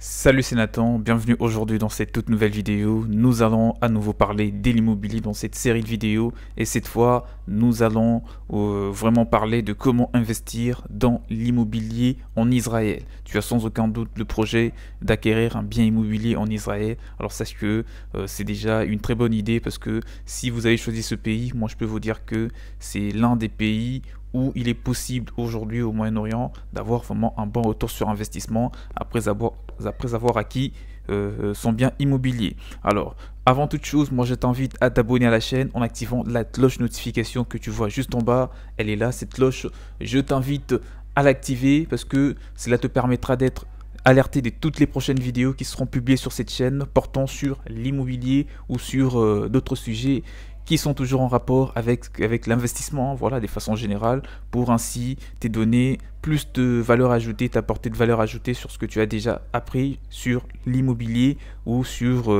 Salut, c'est Nathan, bienvenue aujourd'hui dans cette toute nouvelle vidéo. Nous allons à nouveau parler de l'immobilier dans cette série de vidéos et cette fois nous allons vraiment parler de comment investir dans l'immobilier en Israël. Tu as sans aucun doute le projet d'acquérir un bien immobilier en Israël. Alors sache que c'est déjà une très bonne idée parce que si vous avez choisi ce pays, moi je peux vous dire que c'est l'un des pays où il est possible aujourd'hui au Moyen-Orient d'avoir vraiment un bon retour sur investissement après avoir acquis son bien immobilier. Alors, avant toute chose, moi je t'invite à t'abonner à la chaîne en activant la cloche notification que tu vois juste en bas. Elle est là, cette cloche. Je t'invite à l'activer parce que cela te permettra d'être alerté de toutes les prochaines vidéos qui seront publiées sur cette chaîne portant sur l'immobilier ou sur d'autres sujets qui sont toujours en rapport avec l'investissement, voilà, de façon générale, pour ainsi te donner plus de valeur ajoutée, t'apporter de valeur ajoutée sur ce que tu as déjà appris sur l'immobilier ou sur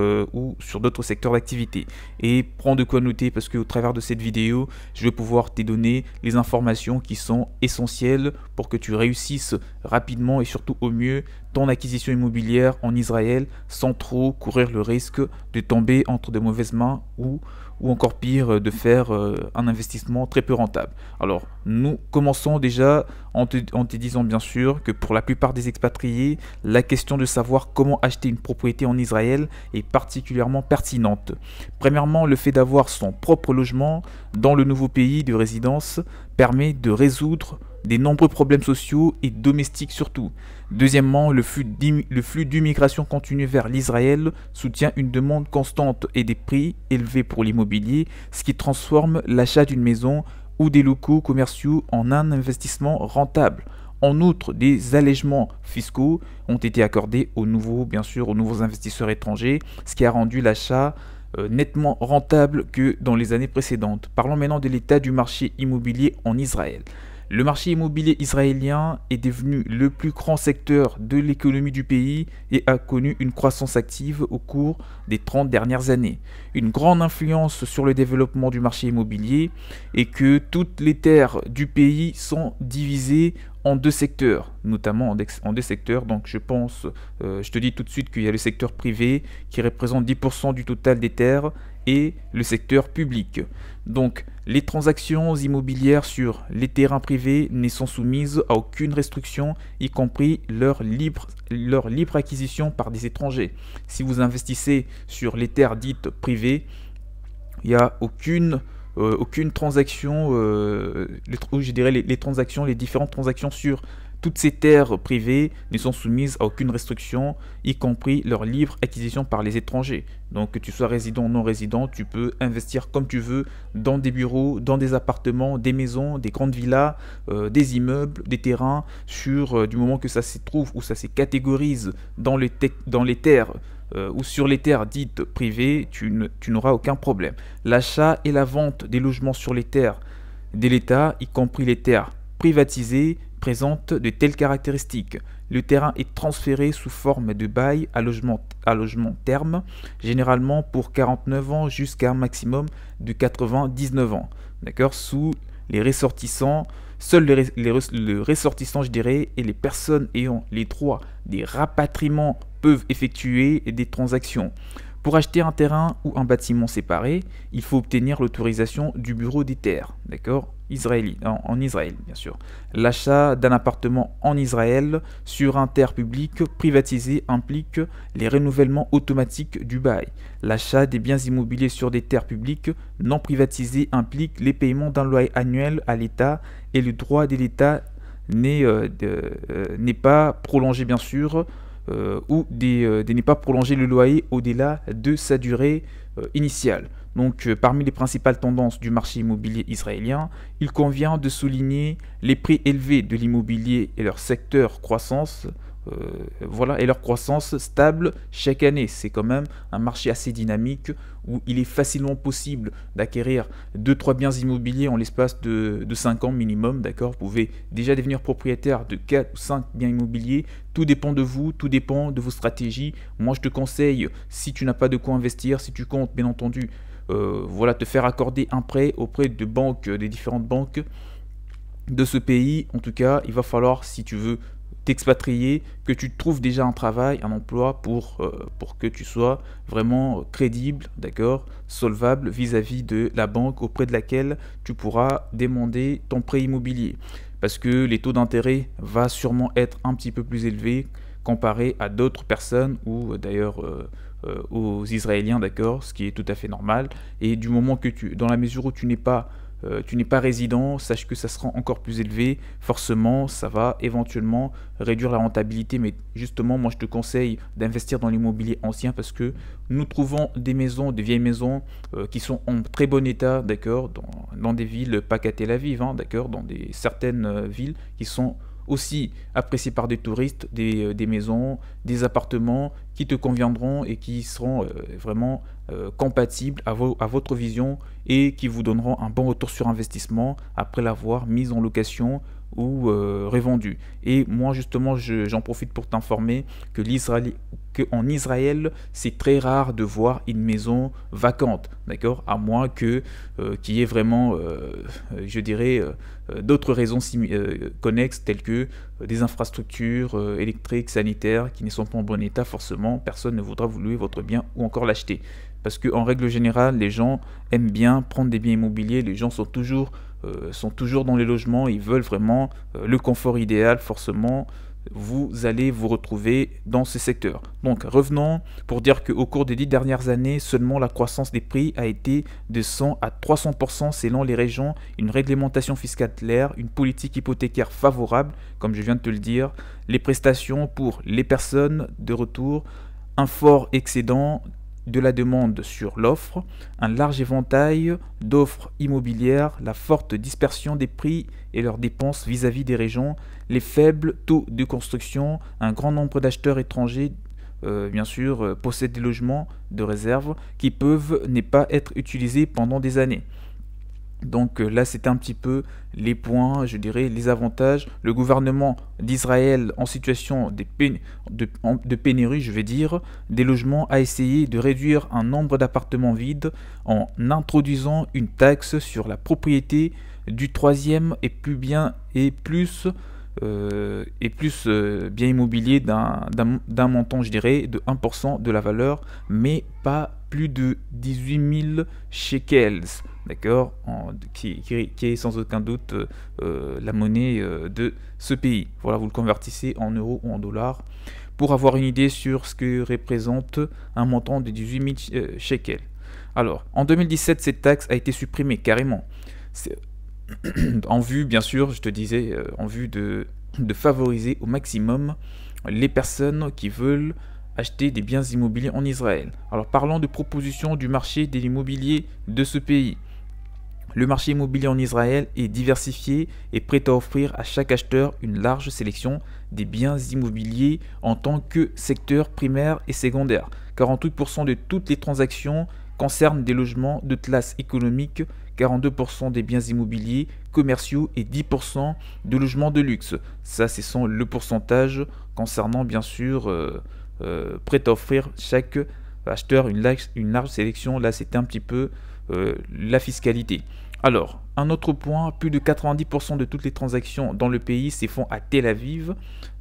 d'autres secteurs d'activité. Et prends de quoi noter parce qu'au travers de cette vidéo, je vais pouvoir te donner les informations qui sont essentielles pour que tu réussisses rapidement et surtout au mieux ton acquisition immobilière en Israël sans trop courir le risque de tomber entre de mauvaises mains ou encore pire de faire un investissement très peu rentable. Alors nous commençons déjà en te disant bien sûr que pour la plupart des expatriés, la question de savoir comment acheter une propriété en Israël est particulièrement pertinente. Premièrement, le fait d'avoir son propre logement dans le nouveau pays de résidence permet de résoudre des nombreux problèmes sociaux et domestiques surtout. Deuxièmement, le flux d'immigration continue vers l'Israël soutient une demande constante et des prix élevés pour l'immobilier, ce qui transforme l'achat d'une maison ou des locaux commerciaux en un investissement rentable. En outre, des allègements fiscaux ont été accordés aux nouveaux investisseurs étrangers, ce qui a rendu l'achat nettement rentable que dans les années précédentes. Parlons maintenant de l'état du marché immobilier en Israël. Le marché immobilier israélien est devenu le plus grand secteur de l'économie du pays et a connu une croissance active au cours des 30 dernières années. Une grande influence sur le développement du marché immobilier est que toutes les terres du pays sont divisées en deux secteurs, notamment en deux secteurs. Donc je te dis tout de suite qu'il y a le secteur privé qui représente 10% du total des terres et le secteur public. Donc les transactions immobilières sur les terrains privés ne sont soumises à aucune restriction, y compris leur libre acquisition par des étrangers. Si vous investissez sur les terres dites privées, il n'y a aucune transaction, les différentes transactions sur toutes ces terres privées ne sont soumises à aucune restriction, y compris leur libre acquisition par les étrangers. Donc que tu sois résident ou non résident, tu peux investir comme tu veux dans des bureaux, dans des appartements, des maisons, des grandes villas, des immeubles, des terrains, du moment que ça se trouve ou ça se catégorise dans les terres ou sur les terres dites privées, tu n'auras aucun problème. L'achat et la vente des logements sur les terres de l'État, y compris les terres privatisées, présente de telles caractéristiques. Le terrain est transféré sous forme de bail à logement terme, généralement pour 49 ans jusqu'à un maximum de 99 ans. D'accord? Sous les ressortissants, seuls les ressortissants, je dirais, et les personnes ayant les droits des rapatriements peuvent effectuer des transactions. Pour acheter un terrain ou un bâtiment séparé, il faut obtenir l'autorisation du bureau des terres, d'accord, en Israël, bien sûr. L'achat d'un appartement en Israël sur un terre public privatisé implique les renouvellements automatiques du bail. L'achat des biens immobiliers sur des terres publiques non privatisées implique les paiements d'un loyer annuel à l'État et le droit de l'État n'est pas prolongé, bien sûr, ou de ne pas prolonger le loyer au-delà de sa durée initiale. Donc parmi les principales tendances du marché immobilier israélien, il convient de souligner les prix élevés de l'immobilier et leur secteur croissance, et leur croissance stable chaque année. C'est quand même un marché assez dynamique où il est facilement possible d'acquérir 2-3 biens immobiliers en l'espace de 5 ans minimum. D'accord, vous pouvez déjà devenir propriétaire de 4 ou 5 biens immobiliers. Tout dépend de vous, tout dépend de vos stratégies. Moi je te conseille, si tu n'as pas de quoi investir, si tu comptes bien entendu te faire accorder un prêt auprès de banques, des différentes banques de ce pays, en tout cas, il va falloir, si tu veux t'expatrier, que tu trouves déjà un travail, un emploi pour que tu sois vraiment crédible, d'accord, solvable vis-à-vis de la banque auprès de laquelle tu pourras demander ton prêt immobilier. Parce que les taux d'intérêt vont sûrement être un petit peu plus élevés comparé à d'autres personnes ou d'ailleurs aux Israéliens, d'accord, ce qui est tout à fait normal. Et du moment que dans la mesure où tu n'es pas résident, sache que ça sera encore plus élevé. Forcément, ça va éventuellement réduire la rentabilité. Mais justement, moi, je te conseille d'investir dans l'immobilier ancien parce que nous trouvons des maisons, des vieilles maisons qui sont en très bon état, d'accord, dans des villes, pas qu'à Tel Aviv, hein, d'accord, dans certaines villes qui sont aussi appréciées par des touristes, des maisons, des appartements qui te conviendront et qui seront vraiment compatibles à votre vision et qui vous donneront un bon retour sur investissement après l'avoir mise en location ou revendu. Et moi justement j'en profite pour t'informer que en Israël c'est très rare de voir une maison vacante, d'accord, à moins que qu'il y ait vraiment je dirais d'autres raisons connexes telles que des infrastructures électriques, sanitaires qui ne sont pas en bon état. Forcément personne ne voudra vous louer votre bien ou encore l'acheter. Parce qu'en règle générale, les gens aiment bien prendre des biens immobiliers, les gens sont toujours dans les logements, ils veulent vraiment le confort idéal, forcément, vous allez vous retrouver dans ces secteurs. Donc revenons pour dire qu'au cours des 10 dernières années, seulement la croissance des prix a été de 100 à 300% selon les régions, une réglementation fiscale claire, une politique hypothécaire favorable, comme je viens de te le dire, les prestations pour les personnes de retour, un fort excédent de la demande sur l'offre, un large éventail d'offres immobilières, la forte dispersion des prix et leurs dépenses vis-à-vis des régions, les faibles taux de construction, un grand nombre d'acheteurs étrangers bien sûr possèdent des logements de réserve qui peuvent ne pas être utilisés pendant des années. Donc là, c'était un petit peu les points, je dirais, les avantages. Le gouvernement d'Israël en situation de pénurie, je vais dire, des logements a essayé de réduire un nombre d'appartements vides en introduisant une taxe sur la propriété du troisième et plus bien bien immobilier d'un montant, je dirais, de 1% de la valeur, mais pas plus de 18 000 shekels, d'accord, qui est sans aucun doute la monnaie de ce pays. Voilà, vous le convertissez en euros ou en dollars pour avoir une idée sur ce que représente un montant de 18 000 shekels. Alors, en 2017, cette taxe a été supprimée carrément. En vue, bien sûr, je te disais, en vue de favoriser au maximum les personnes qui veulent acheter des biens immobiliers en Israël. Alors parlons de propositions du marché de l'immobilier de ce pays. Le marché immobilier en Israël est diversifié et prêt à offrir à chaque acheteur une large sélection des biens immobiliers en tant que secteur primaire et secondaire. 48% de toutes les transactions concernent des logements de classe économique, 42% des biens immobiliers commerciaux et 10% de logements de luxe. Ça, ce sont le pourcentage concernant bien sûr prêt à offrir chaque acheteur une large sélection. Là, c'était un petit peu la fiscalité. Alors, un autre point, plus de 90% de toutes les transactions dans le pays se font à Tel Aviv,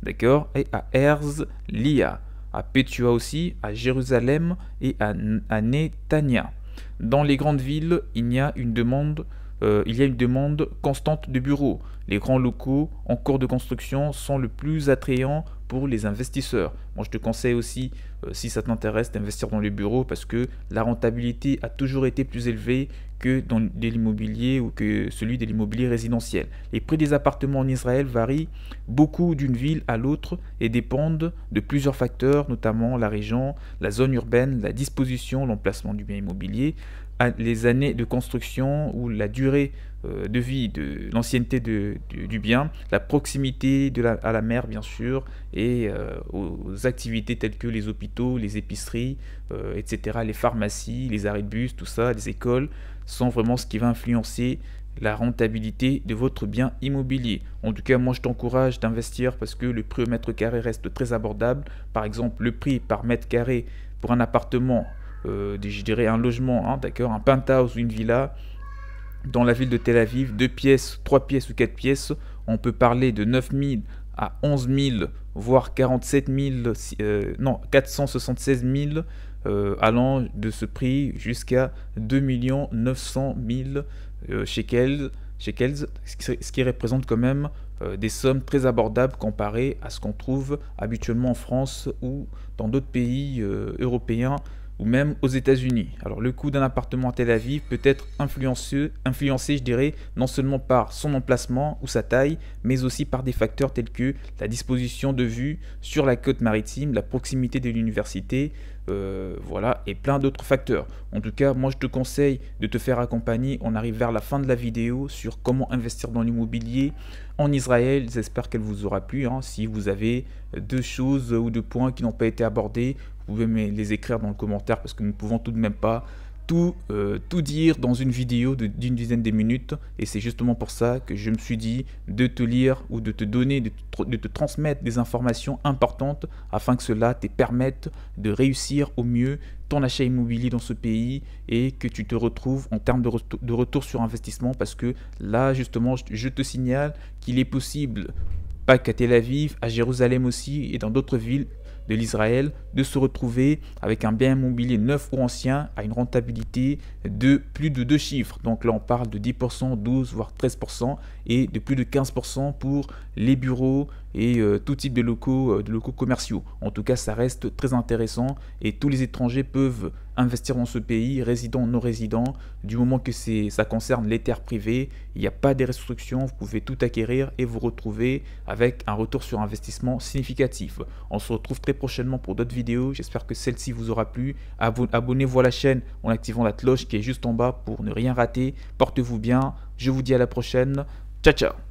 d'accord, et à Herzliya, à Petua aussi, à Jérusalem et à Netanya. Dans les grandes villes, il y a une demande constante de bureaux. Les grands locaux en cours de construction sont le plus attrayants pour les investisseurs. Moi, je te conseille aussi, si ça t'intéresse, d'investir dans les bureaux parce que la rentabilité a toujours été plus élevée que dans l'immobilier ou que celui de l'immobilier résidentiel. Les prix des appartements en Israël varient beaucoup d'une ville à l'autre et dépendent de plusieurs facteurs, notamment la région, la zone urbaine, la disposition, l'emplacement du bien immobilier, les années de construction ou la durée de vie, de l'ancienneté du bien, la proximité à la mer bien sûr, et aux activités telles que les hôpitaux, les épiceries, etc., les pharmacies, les arrêts de bus, tout ça, les écoles, sont vraiment ce qui va influencer la rentabilité de votre bien immobilier. En tout cas, moi je t'encourage d'investir parce que le prix au mètre carré reste très abordable. Par exemple, le prix par mètre carré pour un appartement, je dirais un logement, hein, d'accord, un penthouse ou une villa dans la ville de Tel Aviv, 2 pièces, 3 pièces ou 4 pièces, on peut parler de 9 000 à 11 000, voire 47 000, non, 476 000, allant de ce prix jusqu'à 2 900 000 shekels, ce qui représente quand même des sommes très abordables comparées à ce qu'on trouve habituellement en France ou dans d'autres pays européens ou même aux États-Unis. Alors le coût d'un appartement à Tel Aviv peut être influencé, je dirais, non seulement par son emplacement ou sa taille, mais aussi par des facteurs tels que la disposition de vue sur la côte maritime, la proximité de l'université, voilà, et plein d'autres facteurs. En tout cas, moi je te conseille de te faire accompagner. On arrive vers la fin de la vidéo sur comment investir dans l'immobilier en Israël. J'espère qu'elle vous aura plu. Si vous avez deux choses ou deux points qui n'ont pas été abordés, vous pouvez me les écrire dans le commentaire parce que nous ne pouvons tout de même pas tout dire dans une vidéo d'une dizaine de minutes, et c'est justement pour ça que je me suis dit de te lire ou de te donner, de te transmettre des informations importantes afin que cela te permette de réussir au mieux ton achat immobilier dans ce pays et que tu te retrouves en termes de retour sur investissement, parce que là justement je te signale qu'il est possible, pas qu'à Tel Aviv, à Jérusalem aussi et dans d'autres villes de l'Israël, de se retrouver avec un bien immobilier neuf ou ancien à une rentabilité de plus de 2 chiffres. Donc là on parle de 10%, 12 voire 13% et de plus de 15% pour les bureaux et tout type de locaux commerciaux. En tout cas ça reste très intéressant et tous les étrangers peuvent investir dans ce pays, résidents, non résidents, du moment que ça concerne les terres privées, il n'y a pas de restrictions, vous pouvez tout acquérir et vous retrouver avec un retour sur investissement significatif. On se retrouve très prochainement pour d'autres vidéos, j'espère que celle-ci vous aura plu. Abonnez-vous à la chaîne en activant la cloche qui est juste en bas pour ne rien rater. Portez-vous bien, je vous dis à la prochaine, ciao ciao.